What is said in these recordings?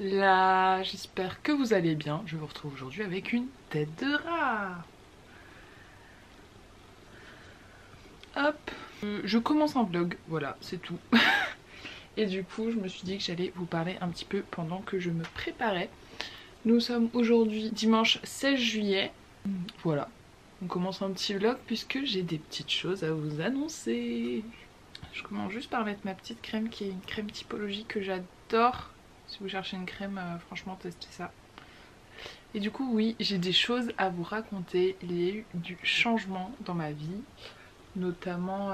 là, j'espère que vous allez bien. Je vous retrouve aujourd'hui avec une tête de rat. Hop, je commence un vlog, voilà, c'est tout. Et du coup, je me suis dit que j'allais vous parler un petit peu pendant que je me préparais. Nous sommes aujourd'hui dimanche 16 juillet. Voilà, on commence un petit vlog puisque j'ai des petites choses à vous annoncer. Je commence juste par mettre ma petite crème qui est une crème typologie que j'adore. Si vous cherchez une crème, franchement testez ça. Et du coup oui, j'ai des choses à vous raconter. Il y a eu du changement dans ma vie. Notamment,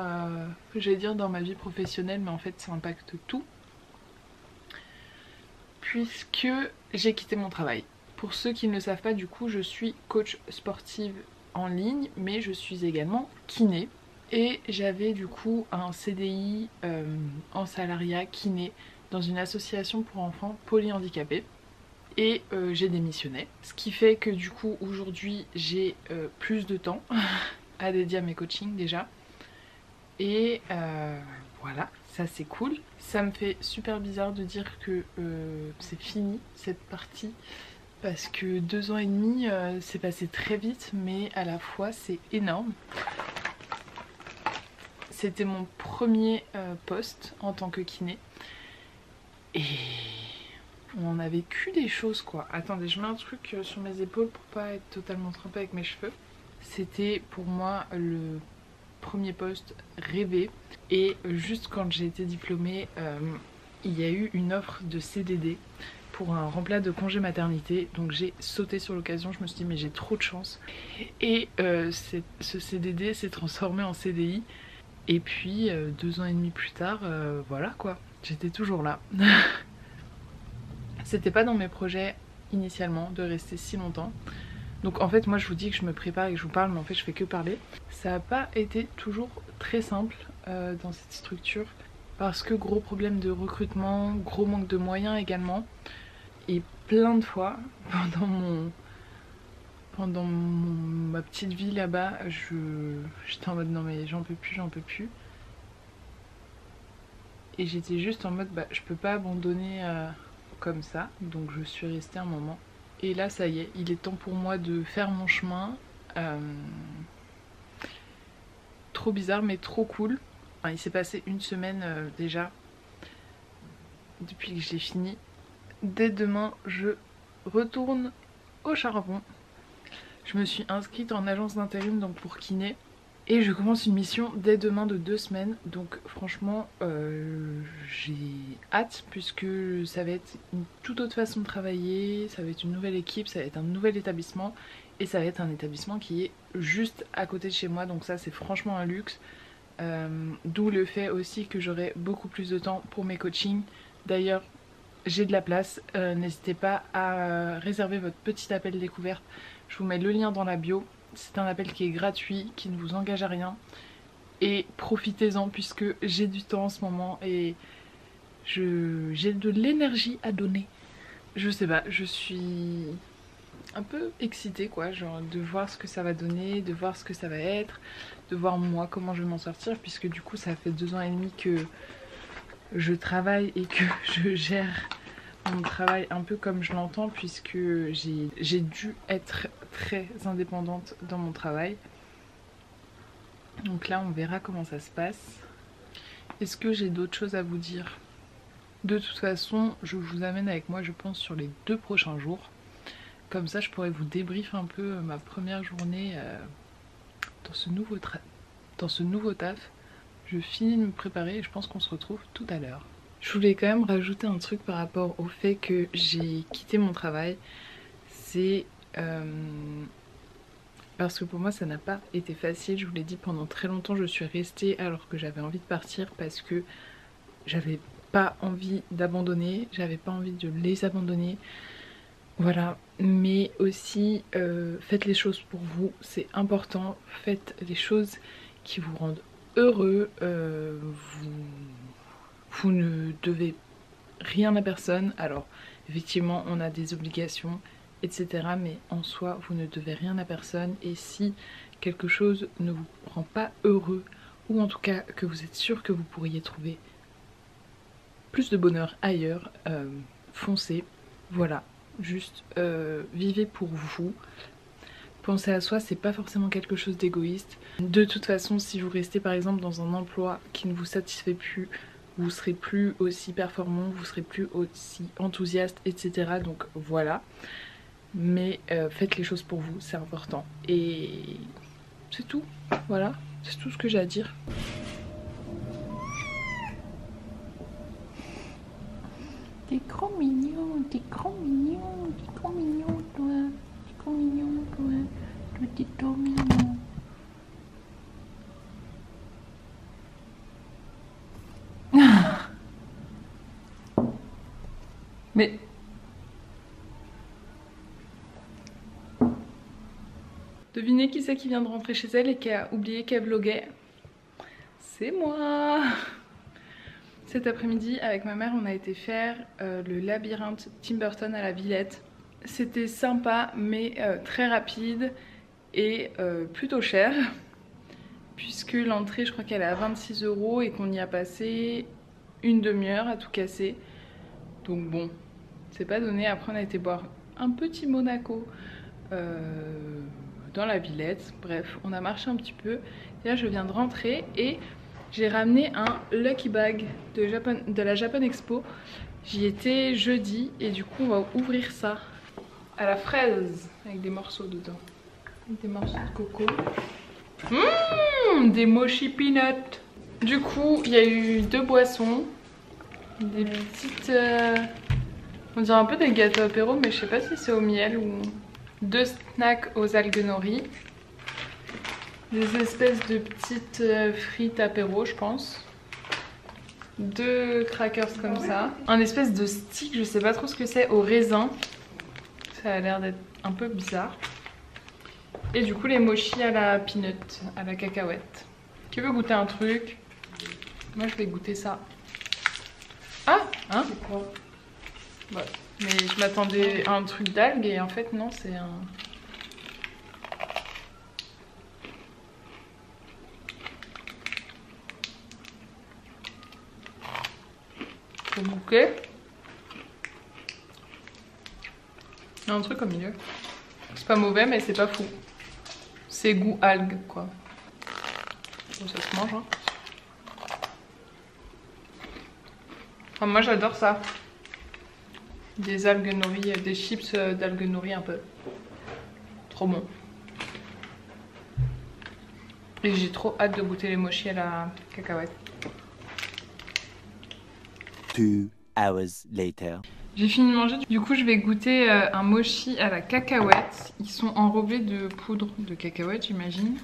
j'allais dire dans ma vie professionnelle, mais en fait ça impacte tout. Puisque j'ai quitté mon travail. Pour ceux qui ne le savent pas, du coup je suis coach sportive en ligne, mais je suis également kiné. Et j'avais du coup un CDI en salariat kiné dans une association pour enfants polyhandicapés. Et j'ai démissionné. Ce qui fait que du coup aujourd'hui j'ai plus de temps à dédier à mes coachings déjà. Et voilà, ça c'est cool. Ça me fait super bizarre de dire que c'est fini cette partie. Parce que 2 ans et demi c'est passé très vite, mais à la fois c'est énorme. C'était mon premier poste en tant que kiné. Et on a vécu des choses quoi. Attendez, je mets un truc sur mes épaules pour pas être totalement trempée avec mes cheveux. C'était pour moi le premier poste rêvé. Et juste quand j'ai été diplômée, il y a eu une offre de CDD pour un remplacement de congé maternité. Donc j'ai sauté sur l'occasion, je me suis dit mais j'ai trop de chance. Et ce CDD s'est transformé en CDI. Et puis 2 ans et demi plus tard, voilà quoi, j'étais toujours là. C'était pas dans mes projets initialement de rester si longtemps. Donc en fait moi je vous dis que je me prépare et que je vous parle, mais en fait je fais que parler. Ça n'a pas été toujours très simple dans cette structure. Parce que gros problème de recrutement, gros manque de moyens également. Et plein de fois pendant ma petite vie là-bas, j'étais en mode non mais j'en peux plus, j'en peux plus. Et j'étais juste en mode bah je peux pas abandonner comme ça, donc je suis restée un moment. Et là ça y est, il est temps pour moi de faire mon chemin. Trop bizarre mais trop cool. Enfin, il s'est passé une semaine déjà depuis que j'ai fini. Dès demain je retourne au charbon. Je me suis inscrite en agence d'intérim donc pour kiné. Et je commence une mission dès demain de 2 semaines. Donc franchement j'ai hâte puisque ça va être une toute autre façon de travailler. Ça va être une nouvelle équipe, ça va être un nouvel établissement. Et ça va être un établissement qui est juste à côté de chez moi. Donc ça c'est franchement un luxe. D'où le fait aussi que j'aurai beaucoup plus de temps pour mes coachings. D'ailleurs j'ai de la place, n'hésitez pas à réserver votre petit appel découverte. Je vous mets le lien dans la bio. C'est un appel qui est gratuit, qui ne vous engage à rien. Et profitez-en puisque j'ai du temps en ce moment et j'ai de l'énergie à donner. Je sais pas, je suis un peu excitée quoi, genre de voir ce que ça va donner, de voir ce que ça va être, de voir moi comment je vais m'en sortir puisque du coup ça fait 2 ans et demi que je travaille et que je gère mon travail un peu comme je l'entends puisque j'ai dû être très indépendante dans mon travail. Donc là on verra comment ça se passe. Est-ce que j'ai d'autres choses à vous dire? De toute façon je vous amène avec moi je pense sur les 2 prochains jours. Comme ça je pourrais vous débriefer un peu ma première journée dans ce nouveau taf. Je finis de me préparer et je pense qu'on se retrouve tout à l'heure. Je voulais quand même rajouter un truc par rapport au fait que j'ai quitté mon travail. C'est parce que pour moi ça n'a pas été facile. Je vous l'ai dit, pendant très longtemps je suis restée alors que j'avais envie de partir parce que j'avais pas envie d'abandonner, j'avais pas envie de les abandonner. Voilà, mais aussi faites les choses pour vous, c'est important. Faites les choses qui vous rendent heureux. Vous ne devez rien à personne. Alors effectivement on a des obligations etc, mais en soi vous ne devez rien à personne. Et si quelque chose ne vous rend pas heureux, ou en tout cas que vous êtes sûr que vous pourriez trouver plus de bonheur ailleurs, foncez. Voilà, juste vivez pour vous. Penser à soi, c'est pas forcément quelque chose d'égoïste. De toute façon, si vous restez par exemple dans un emploi qui ne vous satisfait plus, vous serez plus aussi performant, vous serez plus aussi enthousiaste, etc. Donc voilà. Mais faites les choses pour vous, c'est important. Et c'est tout, voilà, c'est tout ce que j'ai à dire. T'es trop mignon, t'es trop mignon, t'es trop mignon toi, t'es trop mignon toi, toi t'es trop mignon. Mais devinez qui c'est qui vient de rentrer chez elle et qui a oublié qu'elle vloguait? C'est moi. Cet après-midi, avec ma mère, on a été faire le labyrinthe Tim Burton à la Villette. C'était sympa, mais très rapide et plutôt cher. Puisque l'entrée, je crois qu'elle est à 26 € et qu'on y a passé une demi-heure à tout casser. Donc bon, c'est pas donné. Après, on a été boire un petit Monaco dans la Villette. Bref, on a marché un petit peu. Et là, je viens de rentrer et j'ai ramené un Lucky Bag de la Japan Expo. J'y étais jeudi et du coup, on va ouvrir ça à la fraise avec des morceaux dedans. Avec des morceaux de coco. Des mochi peanuts. Du coup, il y a eu 2 boissons. Des petites... on dirait un peu des gâteaux apéro, mais je sais pas si c'est au miel ou... 2 snacks aux algues nori. Des espèces de petites frites apéro, je pense. 2 crackers comme ça. Un espèce de stick, je sais pas trop ce que c'est, au raisin. Ça a l'air d'être un peu bizarre. Et du coup les mochis à la peanut, à la cacahuète. Qui veut goûter un truc? Moi je vais goûter ça. Ah, hein? C'est quoi? Ouais. Mais je m'attendais à un truc d'algue et en fait non, c'est un... Faut goûter. Il y a un truc au milieu. C'est pas mauvais mais c'est pas fou. C'est goût algue quoi. Bon, ça se mange hein. Enfin, moi j'adore ça. Des algues nori, des chips d'algues nori un peu. Trop bon. Et j'ai trop hâte de goûter les mochis à la cacahuète. 2 hours later. J'ai fini de manger, du coup je vais goûter un mochi à la cacahuète. Ils sont enrobés de poudre de cacahuète j'imagine.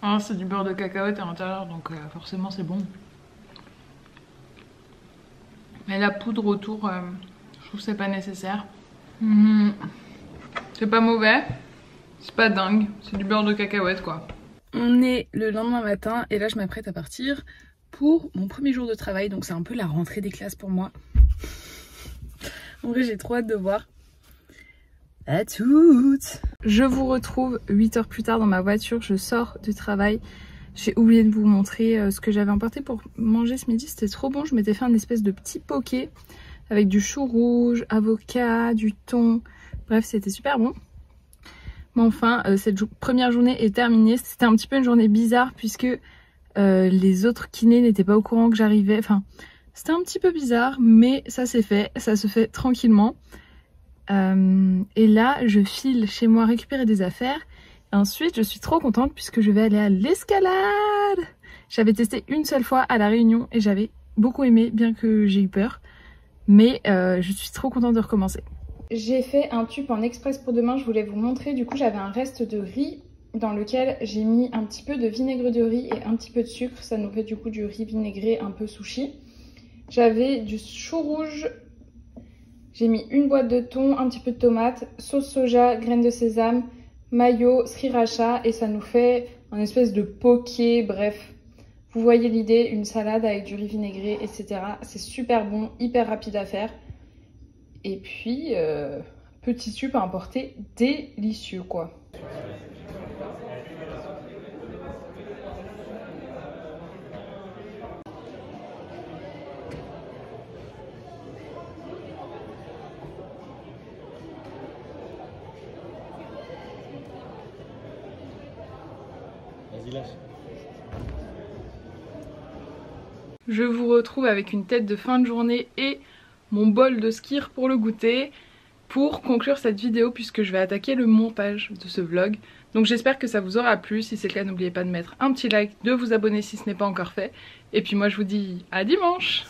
Ah, c'est du beurre de cacahuète à l'intérieur donc forcément c'est bon. Mais la poudre autour, je trouve que c'est pas nécessaire. C'est pas mauvais, c'est pas dingue, c'est du beurre de cacahuète quoi. On est le lendemain matin et là je m'apprête à partir pour mon premier jour de travail, donc c'est un peu la rentrée des classes pour moi. En vrai j'ai trop hâte de voir. À toutes. Je vous retrouve 8 heures plus tard dans ma voiture, je sors du travail. J'ai oublié de vous montrer ce que j'avais emporté pour manger ce midi, c'était trop bon. Je m'étais fait un espèce de petit poké avec du chou rouge, avocat, du thon. Bref, c'était super bon. Mais enfin, cette première journée est terminée. C'était un petit peu une journée bizarre puisque les autres kinés n'étaient pas au courant que j'arrivais. Enfin, c'était un petit peu bizarre, mais ça s'est fait. Ça se fait tranquillement. Et là, je file chez moi récupérer des affaires. Et ensuite, je suis trop contente puisque je vais aller à l'escalade. J'avais testé une seule fois à La Réunion et j'avais beaucoup aimé, bien que j'ai eu peur. Mais je suis trop contente de recommencer. J'ai fait un tube en express pour demain, je voulais vous montrer. Du coup, j'avais un reste de riz dans lequel j'ai mis un petit peu de vinaigre de riz et un petit peu de sucre. Ça nous fait du coup du riz vinaigré un peu sushi. J'avais du chou rouge. J'ai mis une boîte de thon, un petit peu de tomate, sauce soja, graines de sésame, mayo, sriracha et ça nous fait un espèce de poké, bref. Vous voyez l'idée, une salade avec du riz vinaigré, etc. C'est super bon, hyper rapide à faire. Et puis, petit tube à emporter, délicieux quoi. Vas-y, lâche. Je vous retrouve avec une tête de fin de journée et mon bol de skyr pour le goûter pour conclure cette vidéo puisque je vais attaquer le montage de ce vlog. Donc j'espère que ça vous aura plu. Si c'est le cas, n'oubliez pas de mettre un petit like, de vous abonner si ce n'est pas encore fait. Et puis moi je vous dis à dimanche.